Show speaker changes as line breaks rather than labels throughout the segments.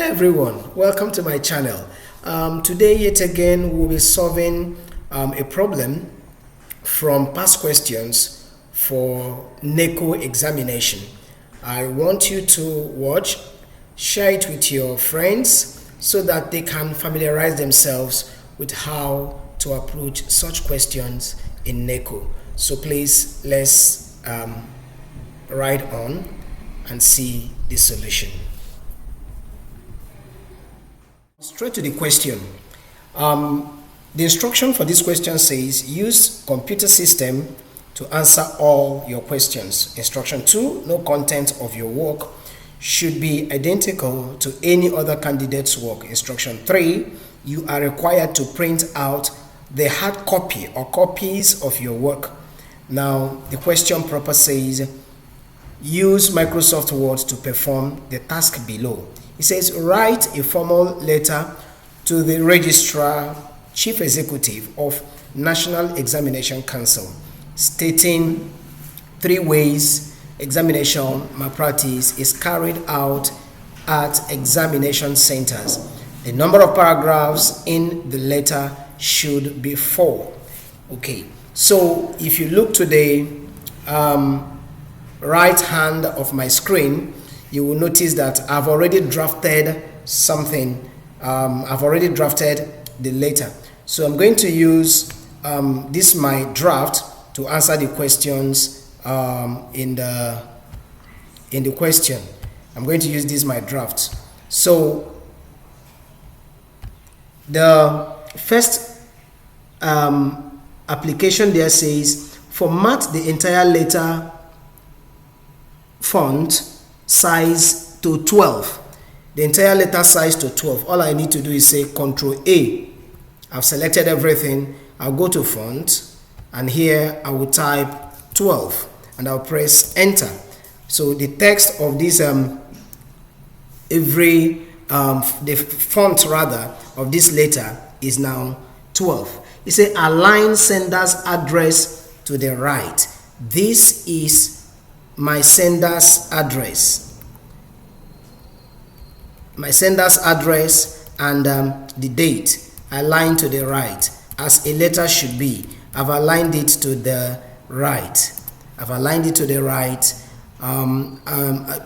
everyone, welcome to my channel. Today yet again we'll be solving a problem from past questions for NECO examination. I want you to watch, share it with your friends so that they can familiarize themselves with how to approach such questions in NECO. So please let's write on and see the solution. Straight to the question. The instruction for this question says use computer system to answer all your questions. Instruction 2, no content of your work should be identical to any other candidate's work. Instruction 3, you are required to print out the hard copy or copies of your work. Now the question proper says use Microsoft Word to perform the task below. It says write a formal letter to the Registrar Chief Executive of National Examination Council stating 3 ways examination malpractice is carried out at examination centers. The number of paragraphs in the letter should be 4. Okay, so if you look to the right hand of my screen, you will notice that I've already drafted something. I've already drafted the letter. So I'm going to use this my draft to answer the questions in the question. I'm going to use this my draft. So the first application there says format the entire letter font size to 12. The entire letter size to 12. All I need to do is say Ctrl A. I've selected everything. I'll go to font and here I will type 12 and I'll press enter. So the text of this the font rather of this letter is now 12. It says align sender's address to the right. This is my sender's address. My sender's address and the date aligned to the right as a letter should be. I've aligned it to the right. I've aligned it to the right.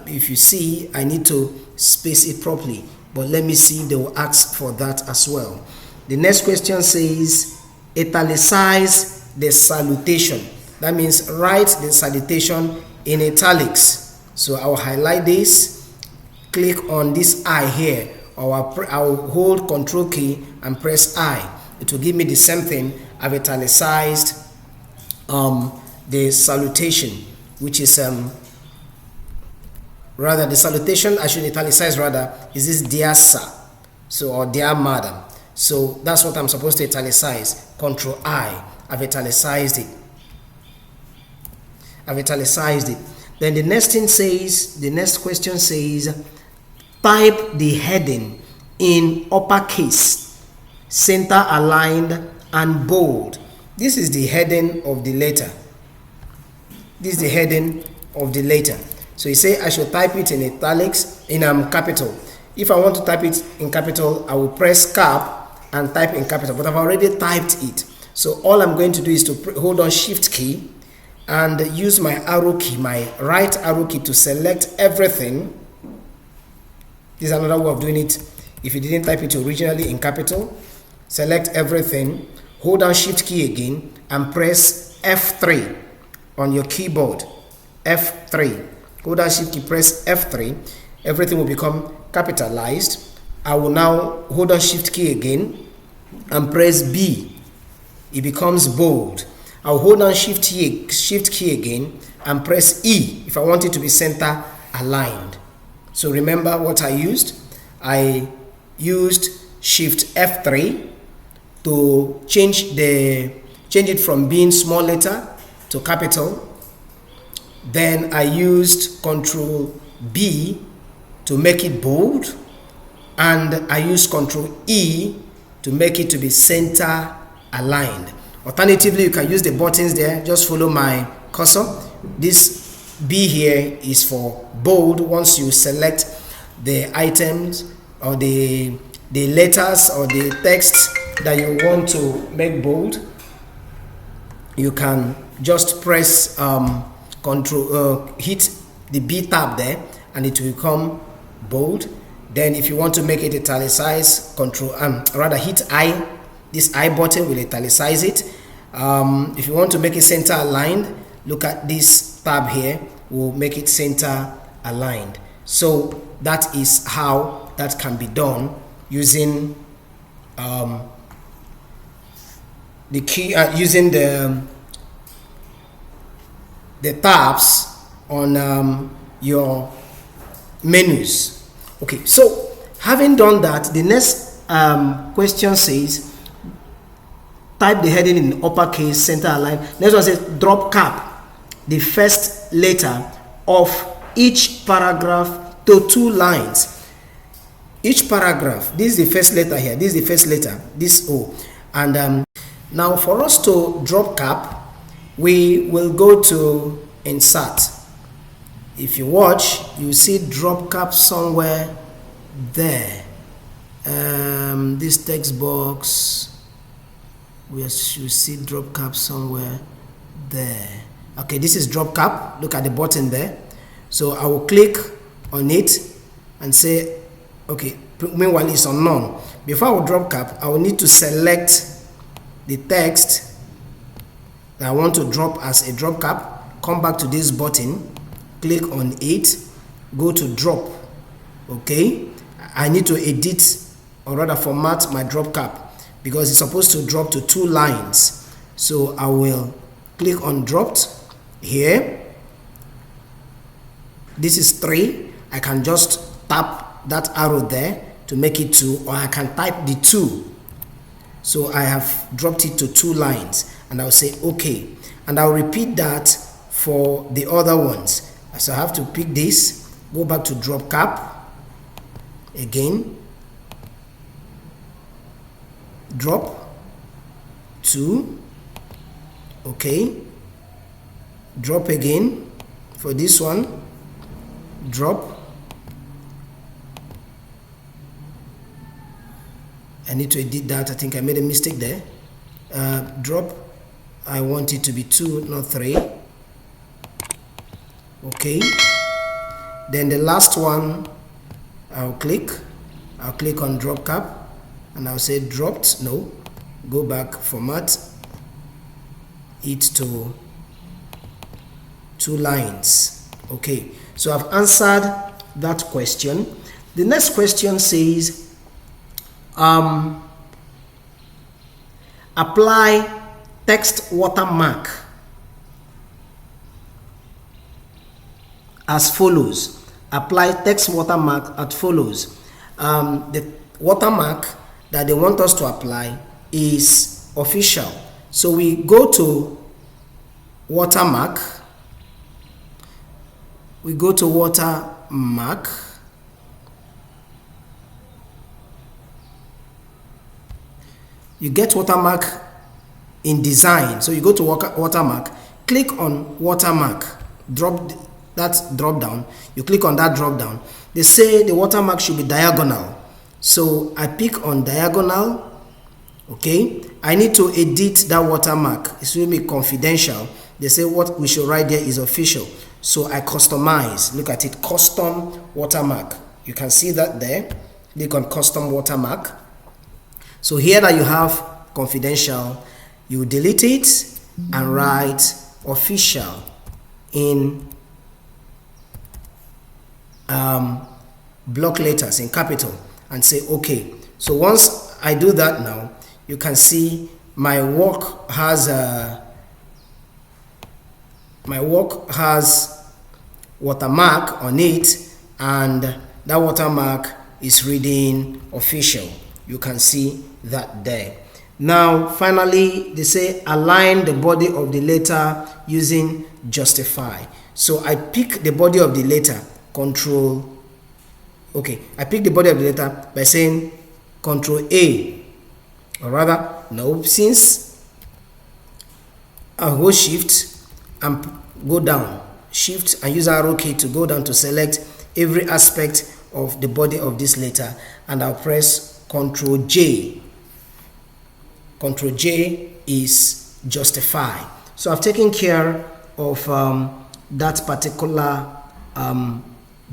If you see, I need to space it properly, but let me see if they will ask for that as well. The next question says italicize the salutation. That means write the salutation in italics. So I'll highlight this, click on this I here, or I'll hold Ctrl key and press I. It will give me the same thing. I've italicized the salutation, which is rather the salutation I should italicize rather is this dear sir, so or dear madam. So that's what I'm supposed to italicize. Ctrl I. I've italicized it. I've italicized it. Then the next thing says, the next question says, type the heading in uppercase, center aligned and bold. This is the heading of the letter. This is the heading of the letter. So you say I should type it in italics in capital. If I want to type it in capital, I will press cap and type in capital, but I've already typed it. So all I'm going to do is to hold on Shift key and use my arrow key, my right arrow key to select everything. This is another way of doing it. If you didn't type it originally in capital, select everything, hold down Shift key again and press F3 on your keyboard. F3. Hold down Shift key, press F3. Everything will become capitalized. I will now hold down Shift key again and press B. It becomes bold. I'll hold down Shift key again and press E if I want it to be center aligned. So remember what I used? I used Shift F3 to change it from being small letter to capital. Then I used Ctrl B to make it bold, and I used Ctrl E to make it to be center aligned. Alternatively, you can use the buttons there. Just follow my cursor. This B here is for bold. Once you select the items or the letters or the text that you want to make bold, you can just press hit the B tab there, and it will become bold. Then if you want to make it italicized, hit I, this I button will italicize it. If you want to make it center aligned, look at this tab here, will make it center aligned. So that is how that can be done using the key, using the tabs on your menus. Okay, so having done that, the next question says type the heading in uppercase, center align. Next one says drop cap the first letter of each paragraph to 2 lines. Each paragraph, this is the first letter here, this is the first letter, this O. And now for us to drop cap, we will go to insert. If you watch, you see drop cap somewhere there. This text box, we should see drop cap somewhere there. Okay, this is drop cap. Look at the button there. So I will click on it and say, okay, meanwhile it's on none. Before I will drop cap, I will need to select the text that I want to drop as a drop cap. Come back to this button, click on it, go to drop. Okay, I need to edit, or rather format my drop cap, because it's supposed to drop to 2 lines. So I will click on dropped here. This is 3. I can just tap that arrow there to make it 2, or I can type the 2. So I have dropped it to 2 lines, and I'll say okay, and I'll repeat that for the other ones. So I have to pick this, go back to drop cap again, drop 2, okay, drop again for this one, drop. I need to edit that. I think I made a mistake there. Drop. I want it to be 2, not 3. Okay. Then the last one, I'll click on drop cap, and I'll say dropped. No, go back, format it to 2 lines. Okay, so I've answered that question. The next question says apply text watermark as follows. Apply text watermark as follows. The watermark that they want us to apply is official. So we go to watermark. We go to watermark. You get watermark in design. So you go to watermark, click on watermark, drop down. You click on that drop down. They say the watermark should be diagonal. So I pick on diagonal. Okay, I need to edit that watermark. It will be confidential. They say what we should write there is official. So I customize. Look at it, custom watermark. You can see that there. Click on custom watermark. So here that you have confidential, you delete it and write official in block letters in capital and say okay. So once I do that, now you can see my work has watermark on it, and that watermark is reading official. You can see that there. Now finally they say align the body of the letter using justify. So I pick the body of the letter, I pick the body of the letter by saying Control A, or rather no, since I'll go shift and go down, shift and use arrow key to go down to select every aspect of the body of this letter, and I'll press Ctrl J. Ctrl J is justify. So I've taken care of that particular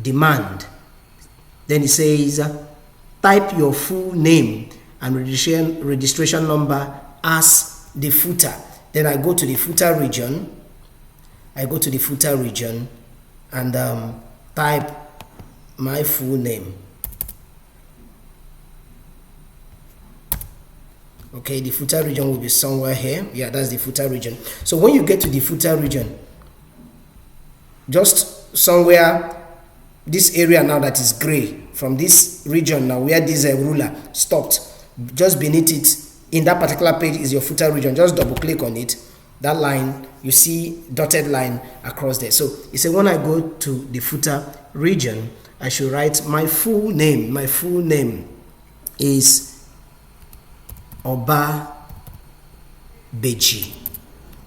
demand. Then it says type your full name and registration number as the footer. Then I go to the footer region. And type my full name. Okay, the footer region will be somewhere here. Yeah, that's the footer region. So when you get to the footer region, just somewhere, this area now that is gray, from this region now where this ruler stopped, just beneath it, in that particular page is your footer region. Just double click on it. That line, you see dotted line across there. So it said when I go to the footer region, I should write my full name. My full name is Oba Beji.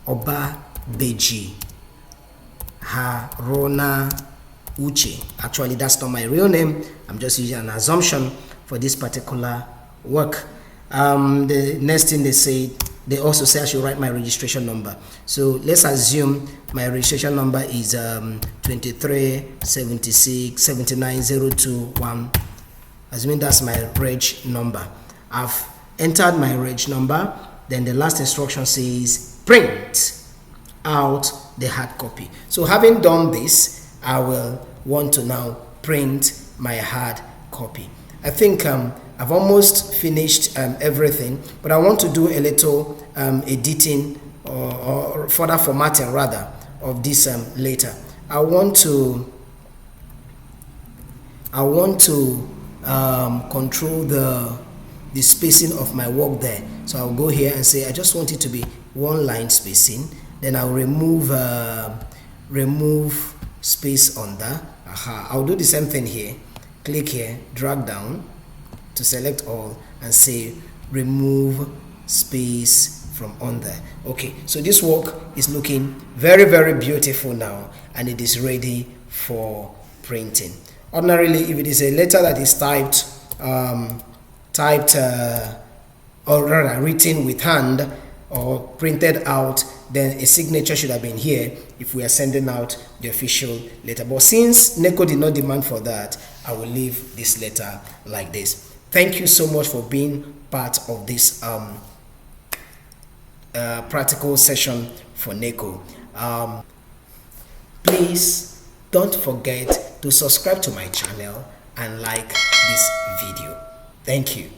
Oba Beji Haruna Uche. Actually, that's not my real name. I'm just using an assumption for this particular work. The next thing they also say I should write my registration number. So let's assume my registration number is 23767902 assuming that's my reg number. I've entered my reg number. Then the last instruction says print out the hard copy. So having done this, I will want to now print my hard copy. I think I've almost finished everything, but I want to do a little editing or further formatting rather of this later. I want to control the spacing of my work there. So I'll go here and say I just want it to be one line spacing. Then I'll remove space under. I'll do the same thing here. Click here, drag down to select all and say remove space from under. Okay, so this work is looking very, very beautiful now, and it is ready for printing. Ordinarily, if it is a letter that is typed or rather written with hand or printed out, then a signature should have been here if we are sending out the official letter. But since NECO did not demand for that, I will leave this letter like this. Thank you so much for being part of this practical session for NECO. Please don't forget to subscribe to my channel and like this video. Thank you.